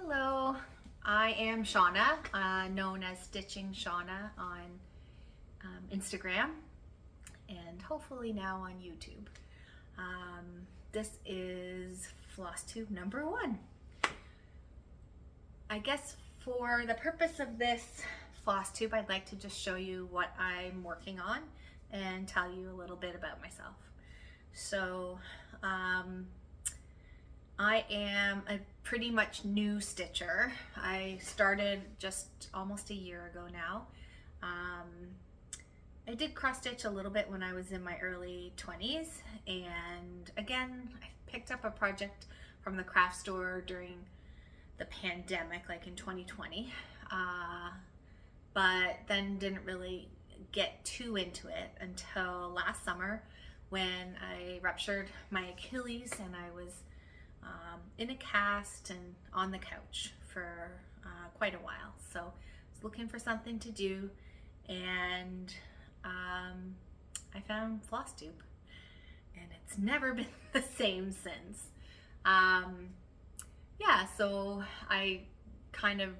Hello, I am Shauna, known as Stitching Shauna on Instagram and hopefully now on YouTube. This is Flosstube number 1. I guess for the purpose of this Flosstube, I'd like to just show you what I'm working on and tell you a little bit about myself. So, I am a pretty much new stitcher. I started just almost a year ago now. I did cross stitch a little bit when I was in my early 20s, and again I picked up a project from the craft store during the pandemic, like in 2020, but then didn't really get too into it until last summer when I ruptured my Achilles and I was in a cast and on the couch for quite a while. So I was looking for something to do, and I found Flosstube, and it's never been the same since. Yeah, so I kind of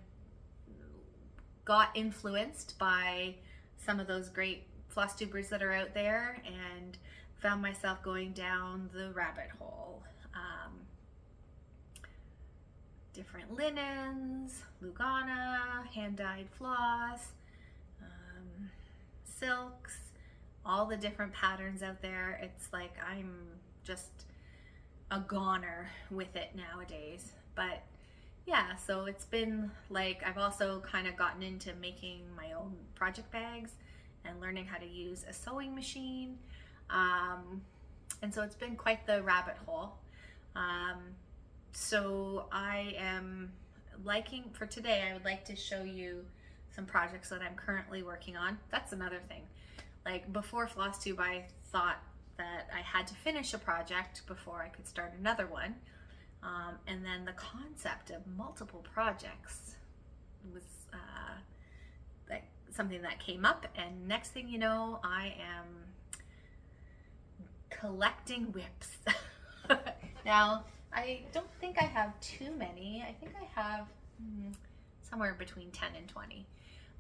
got influenced by some of those great Flosstubers that are out there and found myself going down the rabbit hole. Different linens, Lugana, hand-dyed floss, silks, all the different patterns out there. It's like I'm just a goner with it nowadays. But yeah, so it's been like I've also kind of gotten into making my own project bags and learning how to use a sewing machine. And so it's been quite the rabbit hole. So I am liking, for today, I would like to show you some projects that I'm currently working on. That's another thing. Like before Flosstube, I thought that I had to finish a project before I could start another one. And then the concept of multiple projects was like something that came up, and next thing you know, I am collecting WIPs. Now, I don't think I have too many. I think I have somewhere between 10 and 20.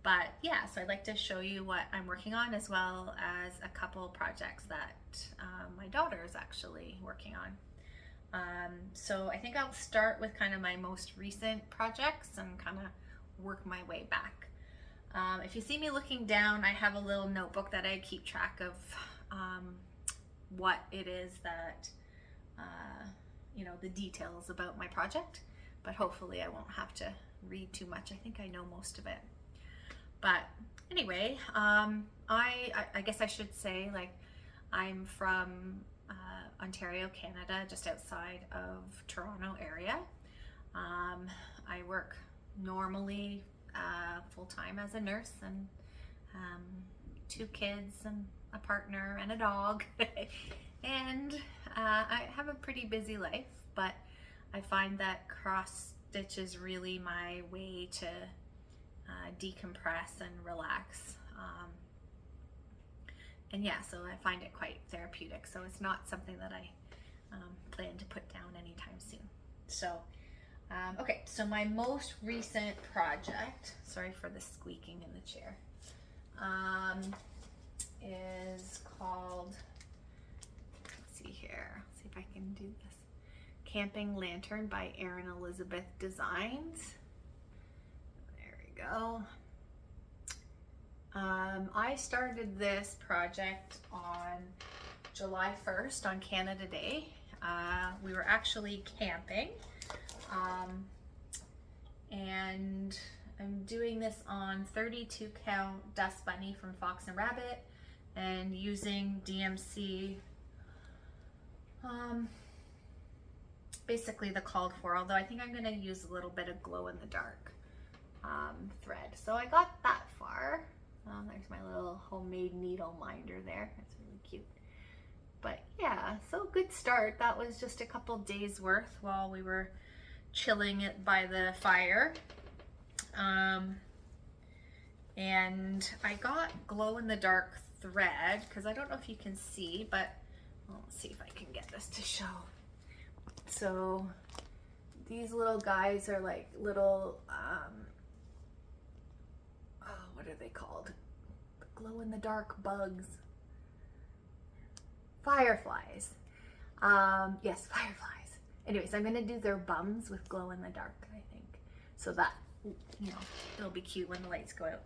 But yeah, so I'd like to show you what I'm working on, as well as a couple projects that my daughter is actually working on. So I think I'll start with kind of my most recent projects and kind of work my way back. If you see me looking down, I have a little notebook that I keep track of what it is that you know, the details about my project, but hopefully I won't have to read too much. I think I know most of it. But anyway, I guess I should say, like, I'm from Ontario, Canada, just outside of Toronto area. I work normally full-time as a nurse, and 2 kids and a partner and a dog. And I have a pretty busy life, but I find that cross stitch is really my way to decompress and relax. And yeah, so I find it quite therapeutic. So it's not something that I plan to put down anytime soon. So, okay, so my most recent project, sorry for the squeaking in the chair, is called, here, see if I can do this. Camping Lantern by Erin Elizabeth Designs. There we go. I started this project on July 1st on Canada Day. We were actually camping, and I'm doing this on 32 count Dust Bunny from Fox and Rabbit and using DMC, basically the called for, although I think I'm going to use a little bit of glow in the dark thread. So I got that far. There's my little homemade needle minder there. That's really cute. But yeah, so good start. That was just a couple days worth while we were chilling it by the fire. And I got glow in the dark thread, because I don't know if you can see, but well, let's see if I can get this to show. So these little guys are like little, oh, what are they called? Glow in the dark bugs. Fireflies. Yes, fireflies. Anyways, I'm gonna do their bums with glow in the dark, I think. So that, you know, it'll be cute when the lights go out.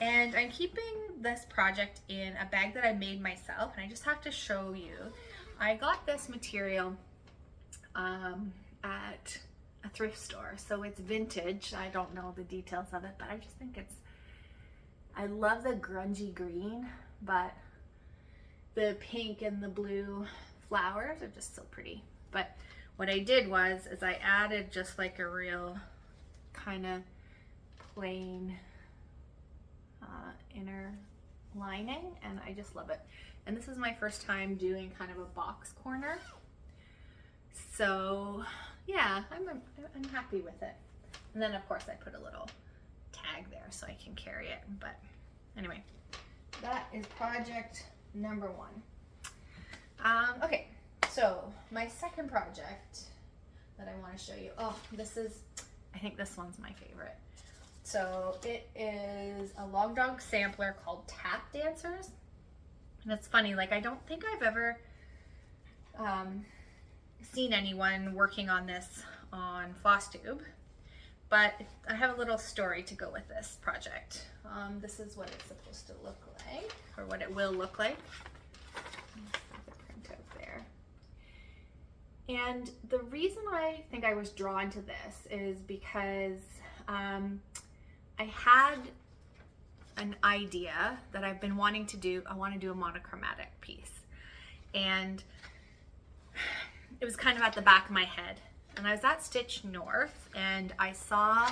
And I'm keeping this project in a bag that I made myself, and I just have to show you. I got this material at a thrift store, so it's vintage. I don't know the details of it, but I just think I love the grungy green, but the pink and the blue flowers are just so pretty. But what I did was I added just like a real kind of plain inner lining, and I just love it. And this is my first time doing kind of a box corner, so yeah, I'm happy with it. And then of course I put a little tag there so I can carry it. But anyway, that is project number 1. Okay, so my second project that I want to show you, oh, this is, I think this one's my favorite. So it is a long dog sampler called Tap Dancers. And it's funny, like I don't think I've ever seen anyone working on this on Flosstube, but I have a little story to go with this project. This is what it's supposed to look like, or what it will look like. Print out there. And the reason I think I was drawn to this is because I had an idea that I've been wanting to do. I want to do a monochromatic piece, and it was kind of at the back of my head. And I was at Stitch North, and I saw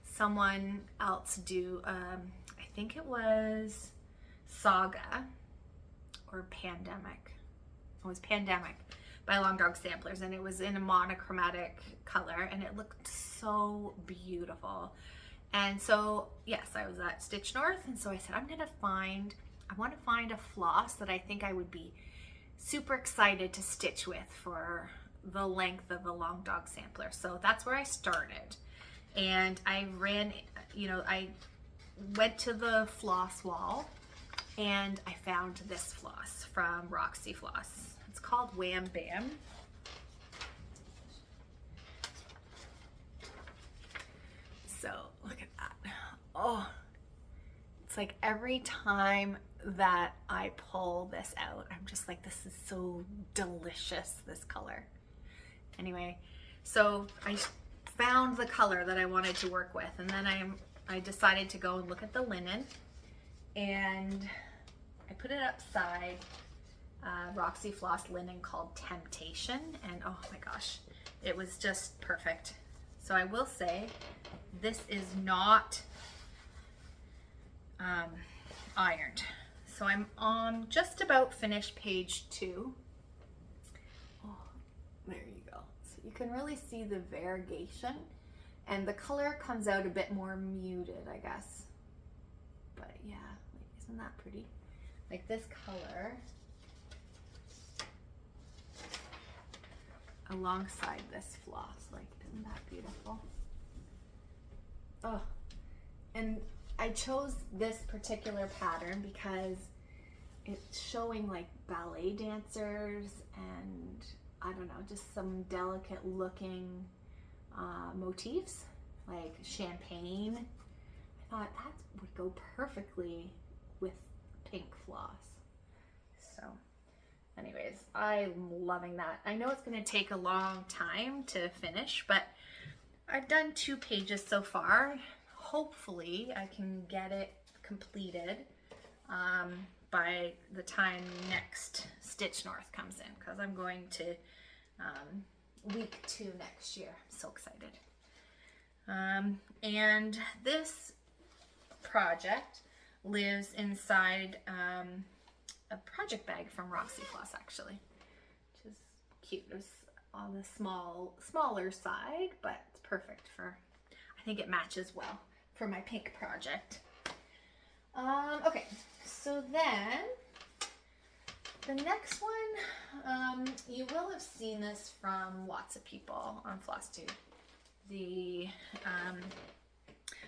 someone else do, I think it was Saga or Pandemic. It was Pandemic by Long Dog Samplers, and it was in a monochromatic color, and it looked so beautiful. And so, yes, I was at Stitch North, and so I said, I want to find a floss that I think I would be super excited to stitch with for the length of a Long Dog Sampler. So that's where I started. And I ran, you know, I went to the floss wall, and I found this floss from Roxy Floss. It's called Wham Bam. So look at that. Oh, it's like every time that I pull this out, I'm just like, this is so delicious, this color. Anyway, so I found the color that I wanted to work with, and then I decided to go and look at the linen, and I put it upside Roxy Floss linen called Temptation, and oh my gosh, it was just perfect. So I will say, this is not ironed. So I'm on just about finished page 2. Oh, there you go. So you can really see the variegation, and the color comes out a bit more muted, I guess. But yeah, like, isn't that pretty? Like this color alongside this floss, like, isn't that beautiful? Oh, and I chose this particular pattern because it's showing like ballet dancers and I don't know, just some delicate looking motifs like champagne. I thought that would go perfectly with pink floss. So anyways, I'm loving that. I know it's going to take a long time to finish, but I've done 2 pages so far. Hopefully I can get it completed by the time next Stitch North comes in, because I'm going to week 2 next year. I'm so excited. And this project lives inside a project bag from Roxy Floss, actually, which is cute. It was on the smaller side, but it's perfect for, I think it matches well for my pink project. Okay, so then The next one, you will have seen this from lots of people on Flosstube. The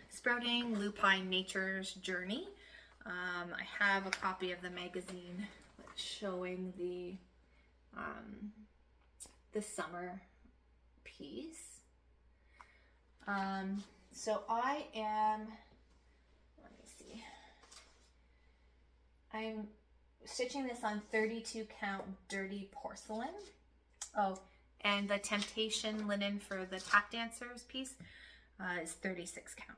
Sprouting Lupine Nature's Journey. I have a copy of the magazine showing the summer piece. So I am, let me see, I'm stitching this on 32 count dirty porcelain. Oh, and the Temptation linen for the tap dancers piece is 36 count.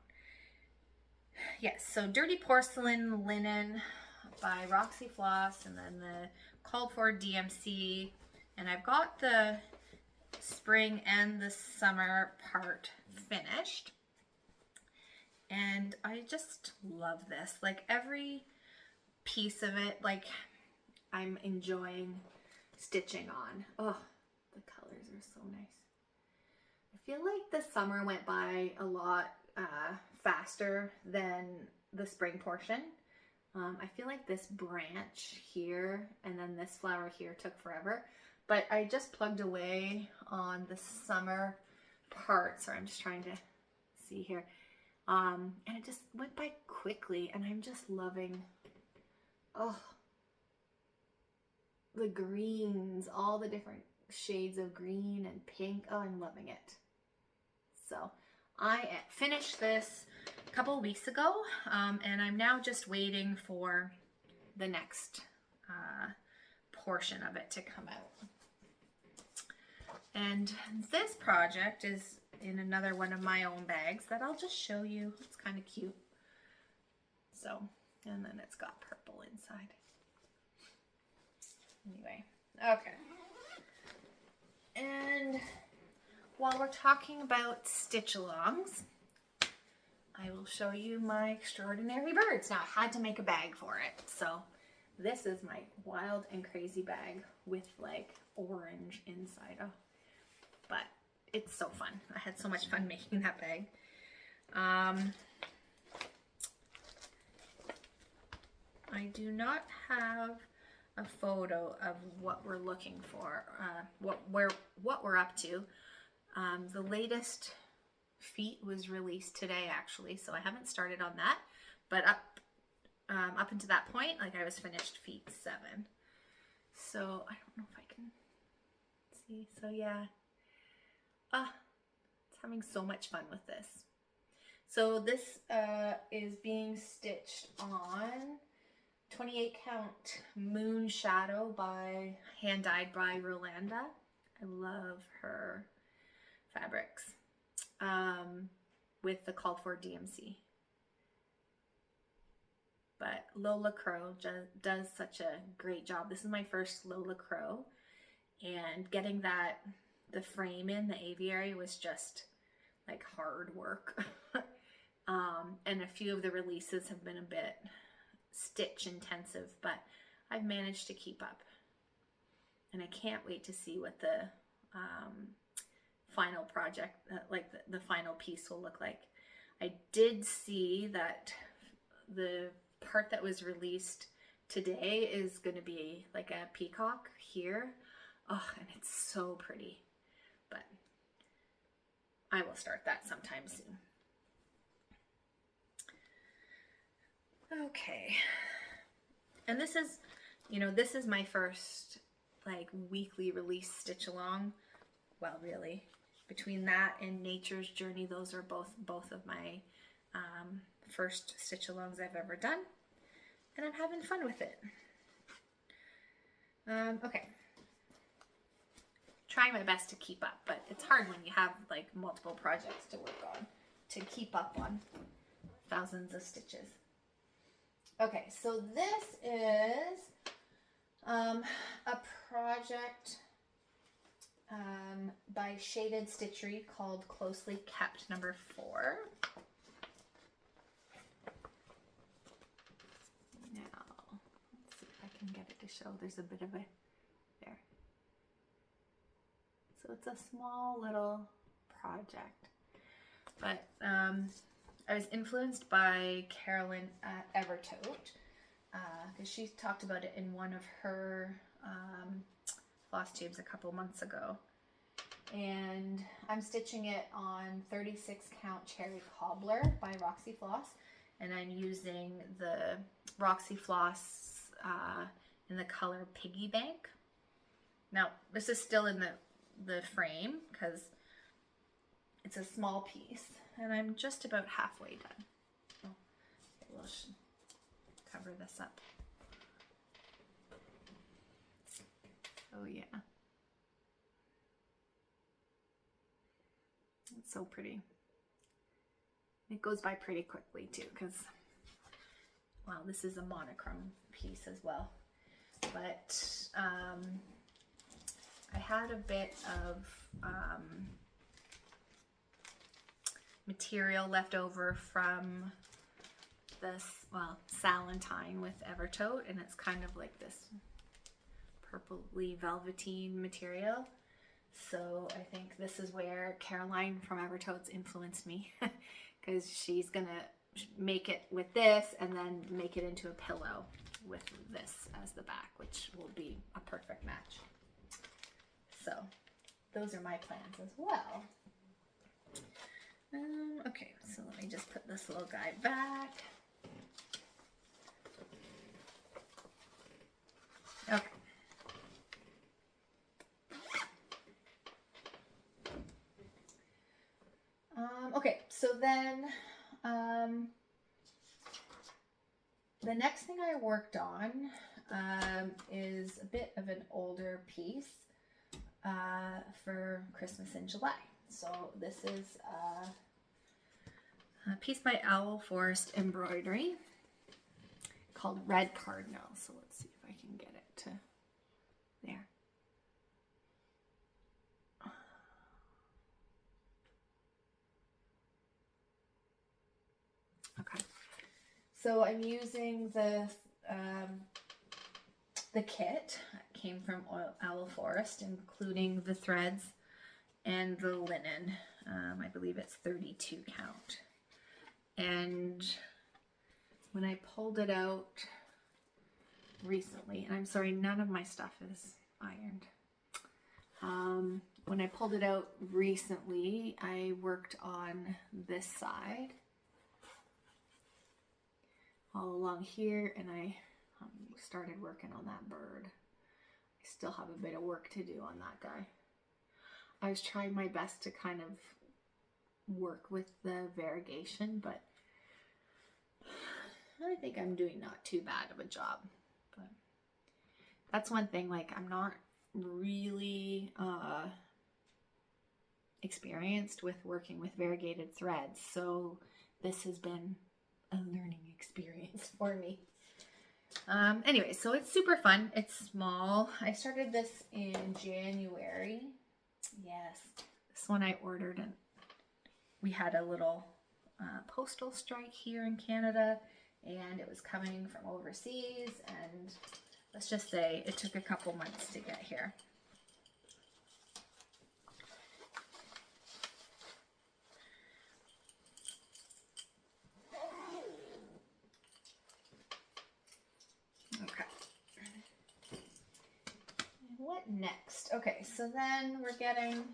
Yes, so dirty porcelain linen by Roxy Floss, and then the called for DMC, and I've got the spring and the summer part finished, and I just love this. Like every piece of it, like I'm enjoying stitching on. Oh, the colors are so nice. I feel like the summer went by a lot faster than the spring portion. I feel like this branch here and then this flower here took forever, but I just plugged away on the summer part. So I'm just trying to see here. And it just went by quickly, and I'm just loving, oh, the greens, all the different shades of green and pink. Oh, I'm loving it. So I finished this a couple of weeks ago, and I'm now just waiting for the next portion of it to come out. And this project is in another one of my own bags that I'll just show you. It's kind of cute. So, and then it's got purple inside. Anyway, okay. And while we're talking about stitch-alongs, I will show you my extraordinary birds. Now, I had to make a bag for it. So this is my wild and crazy bag with like orange inside. Oh, but it's so fun. I had so much fun making that bag. I do not have a photo of what we're looking for, what we're up to. The latest feet was released today, actually, so I haven't started on that. But up until that point, like I was finished feet 7. So I don't know if I can see. So yeah, it's having so much fun with this. So this is being stitched on 28 count Moon Shadow by hand dyed by Rolanda. I love her fabrics with the called for DMC. But Lola Crow does such a great job. This is my first Lola Crow, and getting the frame in the aviary was just like hard work. And a few of the releases have been a bit stitch intensive, but I've managed to keep up, and I can't wait to see what the final project, like the final piece will look like. I did see that the part that was released today is going to be like a peacock here. Oh, and it's so pretty, but I will start that sometime soon. Okay, and this is, this is my first like weekly release stitch along. Well, really, between that and Nature's Journey, those are both of my first stitch alongs I've ever done, and I'm having fun with it. Okay, trying my best to keep up, but it's hard when you have like multiple projects to work on to keep up on thousands of stitches. Okay, so this is a project by Shaded Stitchery called Closely Kept number 4. Now, let's see if I can get it to show. There's a bit of a, there. So it's a small little project, but I was influenced by Carolyn at Evertote because she talked about it in one of her Flosstubes a couple months ago. And I'm stitching it on 36 count cherry cobbler by Roxy Floss, and I'm using the Roxy Floss in the color Piggy Bank. Now this is still in the frame because it's a small piece, and I'm just about halfway done. Oh, okay, we'll cover this up. Oh yeah. It's so pretty. It goes by pretty quickly too, because, wow, this is a monochrome piece as well. But I had a bit of material left over from this, well, Salentine with Evertote, and it's kind of like this purpley velveteen material. So I think this is where Caroline from Evertote's influenced me, because she's gonna make it with this and then make it into a pillow with this as the back, which will be a perfect match. So those are my plans as well. Okay, so let me just put this little guy back. Okay. Okay, so then the next thing I worked on is a bit of an older piece for Christmas in July. So this is a piece by Owl Forest Embroidery called Red Cardinal. So let's see if I can get it to there. Okay, so I'm using the kit. It came from Owl Forest, including the threads and the linen. I believe it's 32 count. And when I pulled it out recently, and I'm sorry, none of my stuff is ironed. When I pulled it out recently, I worked on this side all along here, and I started working on that bird. I still have a bit of work to do on that guy. I was trying my best to kind of work with the variegation, but I think I'm doing not too bad of a job. But that's one thing, like, I'm not really experienced with working with variegated threads, so this has been a learning experience for me. Anyway, so it's super fun. It's small. I started this in January. Yes, this one I ordered, and we had a little postal strike here in Canada, and it was coming from overseas, and let's just say it took a couple months to get here. What next? Okay, so then we're getting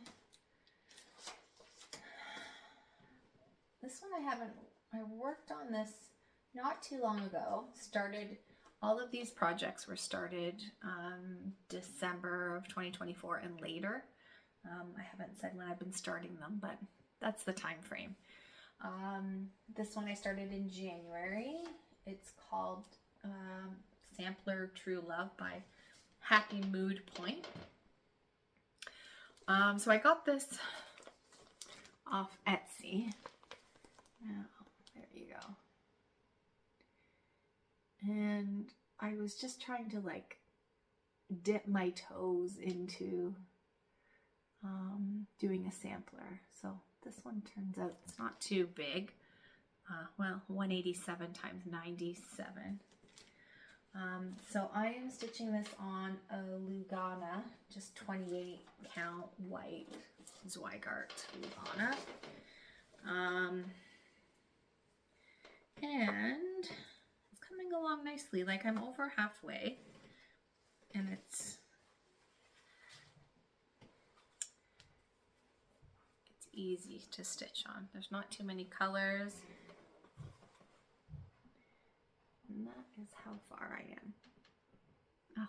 this one. I worked on this not too long ago. All of these projects were started December of 2024 and later. I haven't said when I've been starting them, but that's the time frame. This one I started in January. It's called Sampler True Love by Happy Mood Point. So I got this off Etsy. Oh, there you go. And I was just trying to like dip my toes into doing a sampler. So this one turns out it's not too big. Well, 187 times 97. So I am stitching this on a Lugana, just 28 count white Zweigart Lugana. And it's coming along nicely. Like, I'm over halfway, and it's easy to stitch on. There's not too many colors. And that is how far I am. Oh,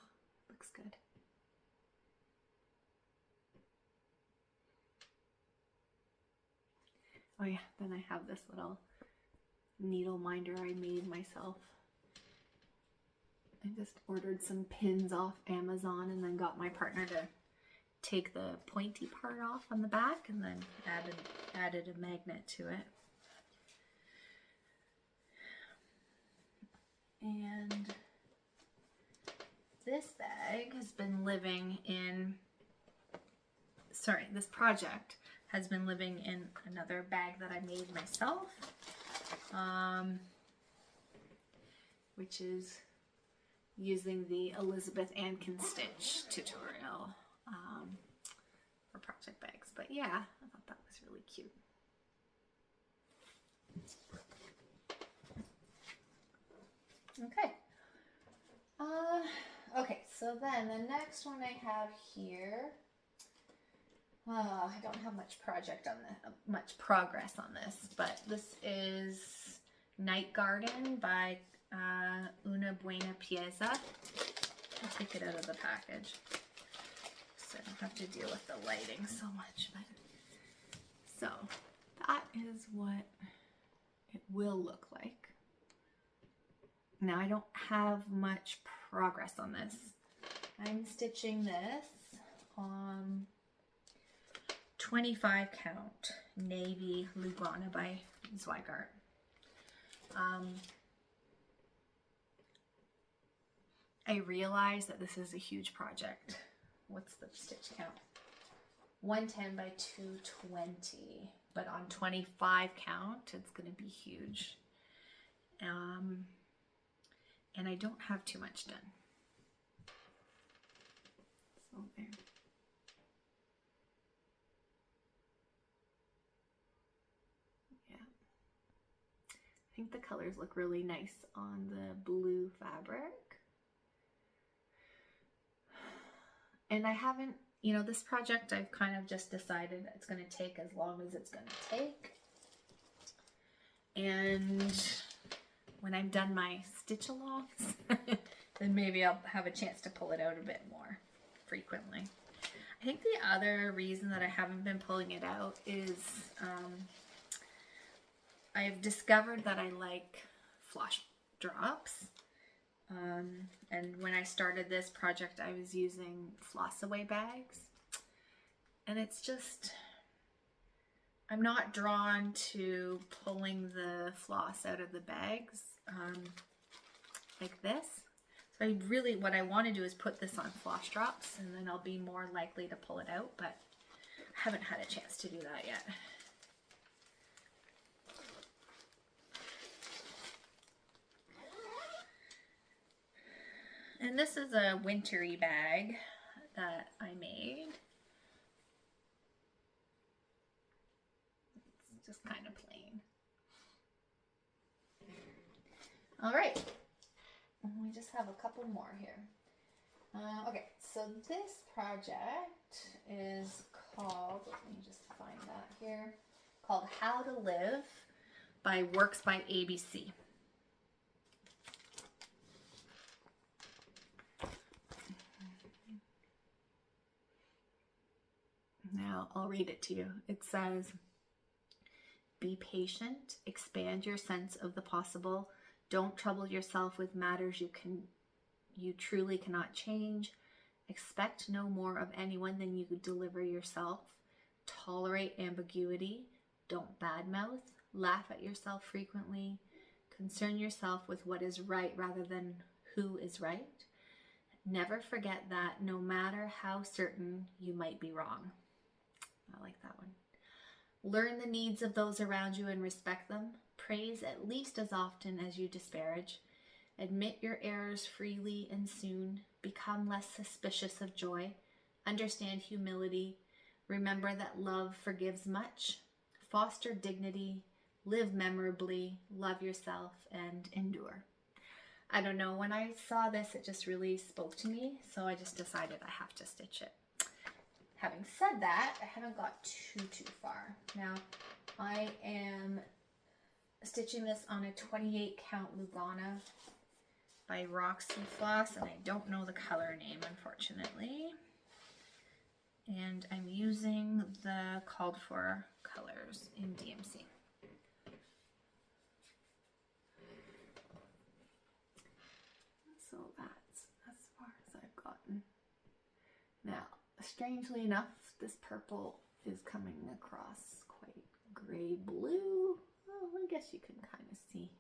looks good. Oh yeah, then I have this little needle minder I made myself. I just ordered some pins off Amazon and then got my partner to take the pointy part off on the back and then added a magnet to it. And this bag has been living in, sorry, this project has been living in another bag that I made myself, which is using the Elizabeth Ankin Stitch tutorial for project bags. But yeah, I thought that was really cute. Okay. Okay, so then the next one I have here, I don't have much much progress on this, but this is Night Garden by Una Buena Pieza. I'll take it out of the package so I don't have to deal with the lighting so much. But so that is what it will look like. Now I don't have much progress on this. I'm stitching this on 25 count navy Lugana by Zweigart. I realize that this is a huge project. What's the stitch count? 110 by 220, but on 25 count, it's going to be huge. And I don't have too much done. So there. Yeah. I think the colors look really nice on the blue fabric. And I haven't, you know, this project I've kind of just decided it's going to take as long as it's going to take. And when I'm done my stitch alongs, then maybe I'll have a chance to pull it out a bit more frequently. I think the other reason that I haven't been pulling it out is I've discovered that I like floss drops. And when I started this project, I was using floss away bags, and it's just, I'm not drawn to pulling the floss out of the bags like this. So I really, what I want to do is put this on floss drops, and then I'll be more likely to pull it out, but I haven't had a chance to do that yet. And this is a wintry bag that I made. It's just kind of plain. All right, we just have a couple more here. Okay, so this project is called, let me just find that here, called How to Live by Works by ABC. Now I'll read it to you. It says, be patient, expand your sense of the possible. Don't trouble yourself with matters you truly cannot change. Expect no more of anyone than you could deliver yourself. Tolerate ambiguity. Don't badmouth. Laugh at yourself frequently. Concern yourself with what is right rather than who is right. Never forget that no matter how certain you might be wrong. I like that one. Learn the needs of those around you and respect them. Praise at least as often as you disparage. Admit your errors freely and soon. Become less suspicious of joy. Understand humility. Remember that love forgives much. Foster dignity. Live memorably. Love yourself and endure. I don't know, when I saw this, it just really spoke to me, so I just decided I have to stitch it. having said that, I haven't got too far. Now, I am stitching this on a 28 count Lugana by Roxy Floss, and I don't know the color name, unfortunately. And I'm using the called for colors in DMC. So that's as far as I've gotten. Now, strangely enough, this purple is coming across quite gray-blue. Well, I guess you can kind of see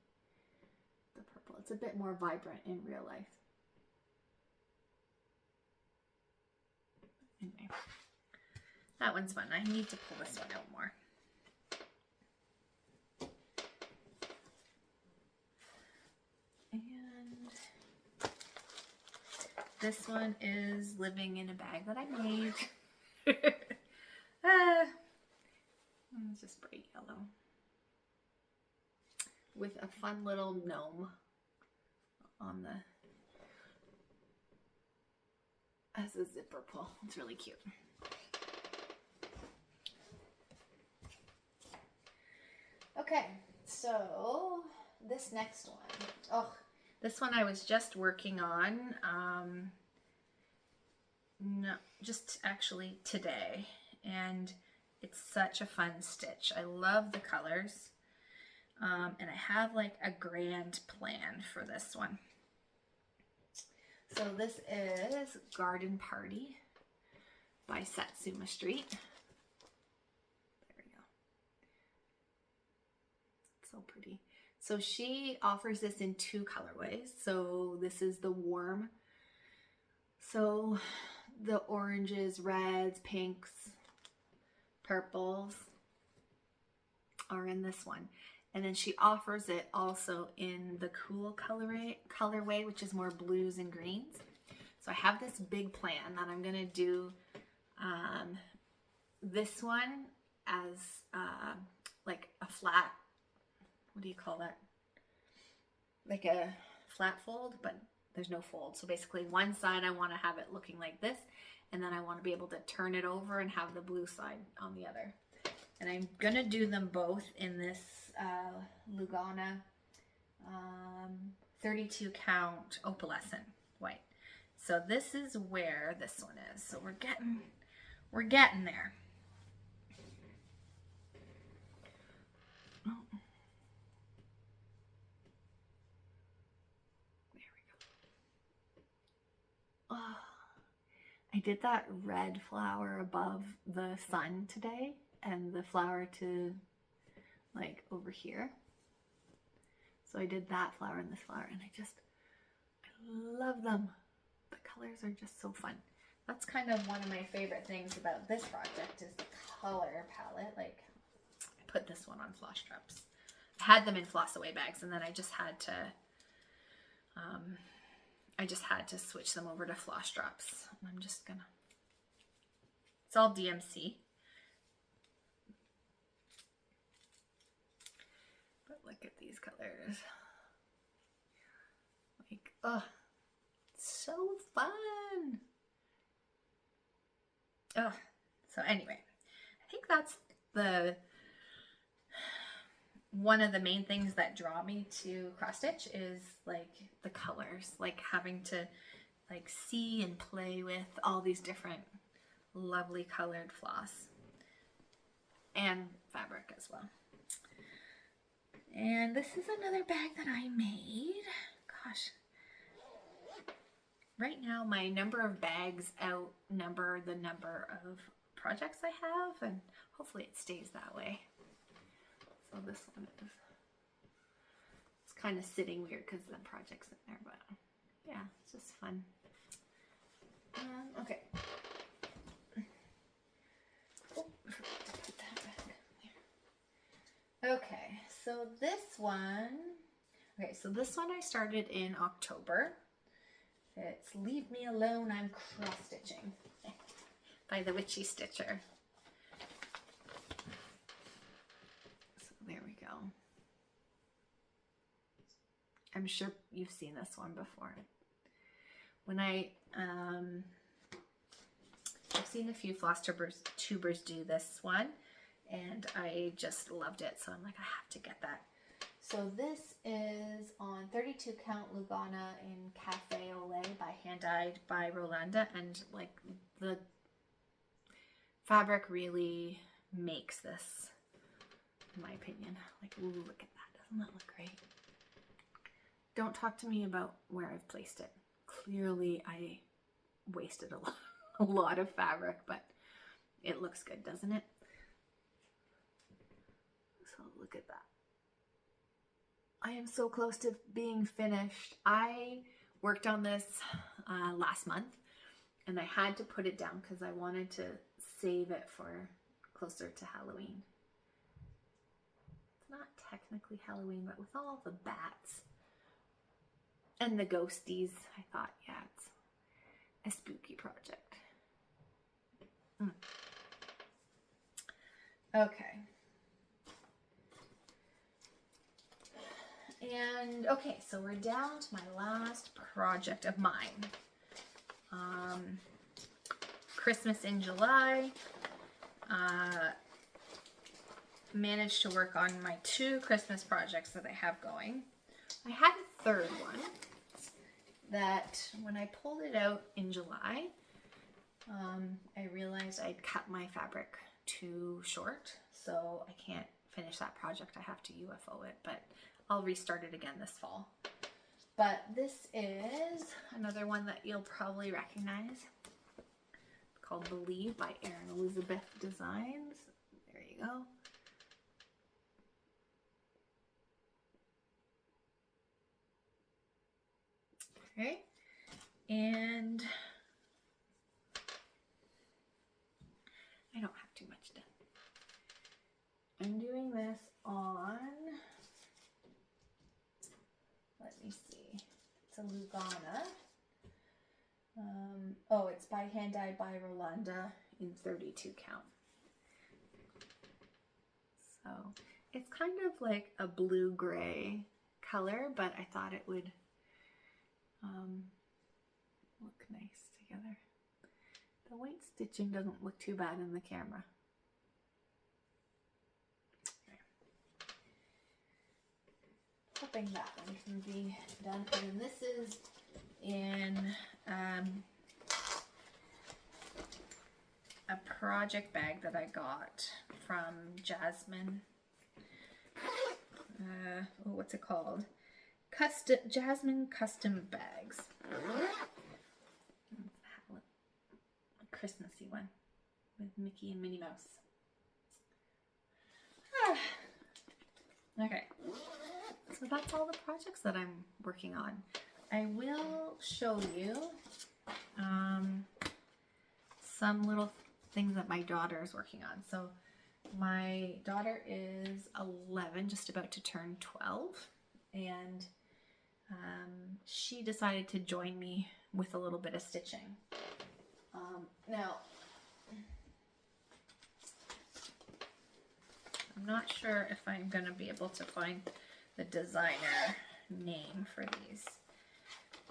the purple. It's a bit more vibrant in real life. Anyway, that one's fun. I need to pull this one out more. And this one is living in a bag that I made. It's just bright yellow with a fun little gnome on the as a zipper pull. It's really cute. Okay, so this next one. Oh, this one I was just working on. No, just actually today, and it's such a fun stitch. I love the colors, and I have like a grand plan for this one. So this is Garden Party by Satsuma Street. There we go. It's so pretty. So she offers this in 2 colorways. So this is the warm. So the oranges, reds, pinks, purples are in this one. And then she offers it also in the cool colorway, which is more blues and greens. So I have this big plan that I'm going to do this one as like a flat, what do you call that? Like a flat fold, but there's no fold. So basically one side I want to have it looking like this, and then I want to be able to turn it over and have the blue side on the other. And I'm going to do them both in this Lugana 32 count opalescent white. So this is where this one is. So we're getting there. Oh. There we go. Oh, I did that red flower above the sun today, and the flower to like over here. So I did that flower and this flower, and I love them. The colors are just so fun. That's kind of one of my favorite things about this project is the color palette. Like, I put this one on Flosstubes. I had them in floss away bags, and then I just had to switch them over to Flosstubes. And I'm just gonna, it's all DMC. But look at these colors. Like, oh, so fun. Oh, so anyway, I think that's one of the main things that draw me to cross stitch is like the colors, like having to like see and play with all these different lovely colored floss and fabric as well. And this is another bag that I made. Gosh. Right now, my number of bags outnumber the number of projects I have, and hopefully it stays that way. So this one is, it's kind of sitting weird because the project's in there, but yeah, it's just fun. Okay. Oh, I forgot to put that back there. Okay, so this one I started in October. It's Leave Me Alone, I'm Cross Stitching by the Witchy Stitcher. So there we go. I'm sure you've seen this one before. When I I've seen a few Flosstubers do this one, and I just loved it. So I'm like, I have to get that. So this is on 32 count Lugana in Cafe au Lait by hand dyed by Rolanda, and like the fabric really makes this, in my opinion. Like, ooh, look at that. Doesn't that look great? Don't talk to me about where I've placed it. Clearly I wasted a lot of fabric, but it looks good, doesn't it? So look at that. I am so close to being finished. I worked on this last month, and I had to put it down because I wanted to save it for closer to Halloween. It's not technically Halloween, but with all the bats and the ghosties, I thought, yeah, it's a spooky project. Okay. And okay, so we're down to my last project of mine. Christmas in July. Managed to work on my 2 Christmas projects that I have going. I had a third one that when I pulled it out in July, I realized I'd cut my fabric too short, so I can't finish that project. I have to UFO it, but I'll restart it again this fall. But this is another one that you'll probably recognize, called Believe by Erin Elizabeth Designs. There you go. Okay, and I don't have too much done. I'm doing this on, let me see, it's a Lugana. Oh, it's by hand dyed by Rolanda in 32 count. So it's kind of like a blue-gray color, but I thought it would look nice together. The white stitching doesn't look too bad in the camera. Okay. Hoping that one can be done. And this is in a project bag that I got from Jasmine. What's it called? Jasmine Custom Bags. A Christmassy one with Mickey and Minnie Mouse. Okay, so that's all the projects that I'm working on. I will show you some little things that my daughter is working on. So my daughter is 11, just about to turn 12, and she decided to join me with a little bit of stitching. Now, I'm not sure if I'm going to be able to find the designer name for these.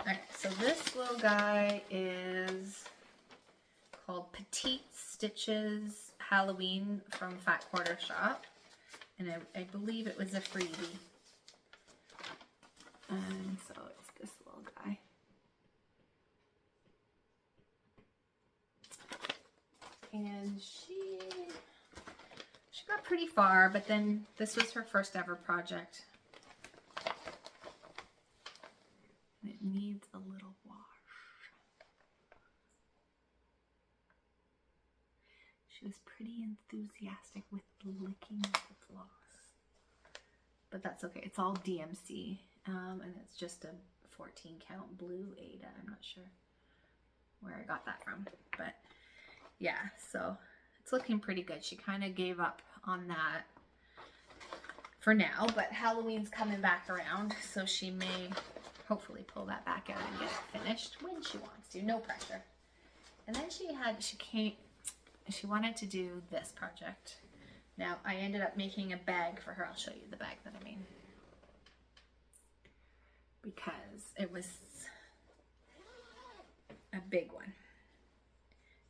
Okay, so this little guy is called Petite Stitches Halloween from Fat Quarter Shop, and I believe it was a freebie. And so it's this little guy. And she got pretty far, but then this was her first ever project. And it needs a little wash. She was pretty enthusiastic with licking the floss. But that's okay, it's all DMC. And it's just a 14 count blue Ada. I'm not sure where I got that from, but yeah, so it's looking pretty good. She kind of gave up on that for now, but Halloween's coming back around, so she may hopefully pull that back out and get it finished when she wants to. No pressure. And then she wanted to do this project. Now I ended up making a bag for her. I'll show you the bag that I made, because it was a big one.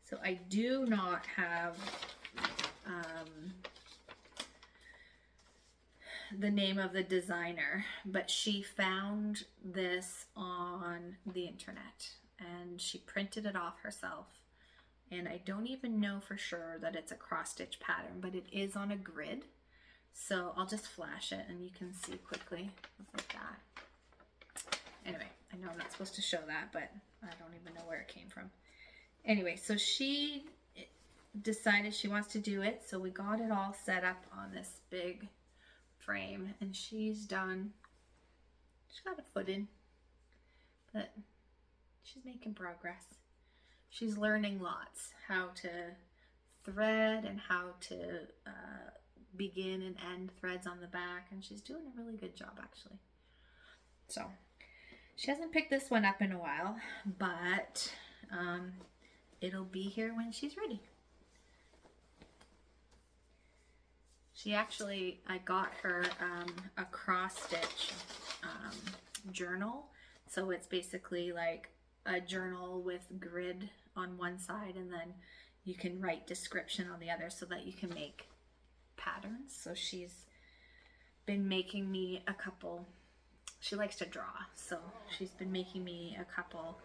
So I do not have the name of the designer, but she found this on the internet and she printed it off herself. And I don't even know for sure that it's a cross stitch pattern, but it is on a grid. So I'll just flash it and you can see quickly. Like that. Anyway, I know I'm not supposed to show that, but I don't even know where it came from. Anyway, so she decided she wants to do it. So we got it all set up on this big frame and she's got a foot in, but she's making progress. She's learning lots, how to thread and how to begin and end threads on the back, and she's doing a really good job actually. So she hasn't picked this one up in a while, but it'll be here when she's ready. I got her a cross stitch journal. So it's basically like a journal with grid on one side and then you can write description on the other so that you can make patterns. So she's been making me a couple, she likes to draw, so she's been making me a couple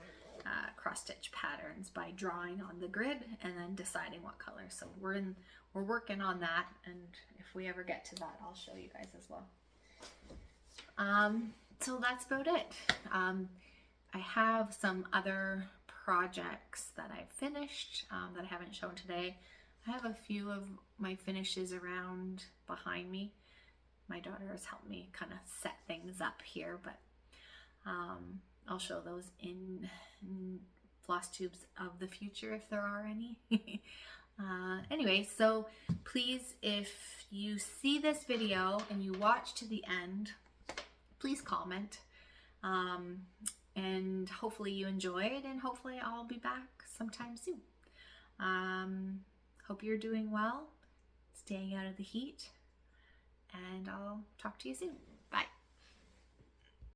cross stitch patterns by drawing on the grid and then deciding what color. So we're working on that, and if we ever get to that, I'll show you guys as well. So that's about it. I have some other projects that I've finished that I haven't shown today. I have a few of my finishes around behind me. My daughter has helped me kind of set things up here, but I'll show those in Flosstubes of the future if there are any. Anyway, so please, if you see this video and you watch to the end, please comment. And hopefully you enjoyed, and hopefully I'll be back sometime soon. Hope you're doing well, staying out of the heat, and I'll talk to you soon. Bye.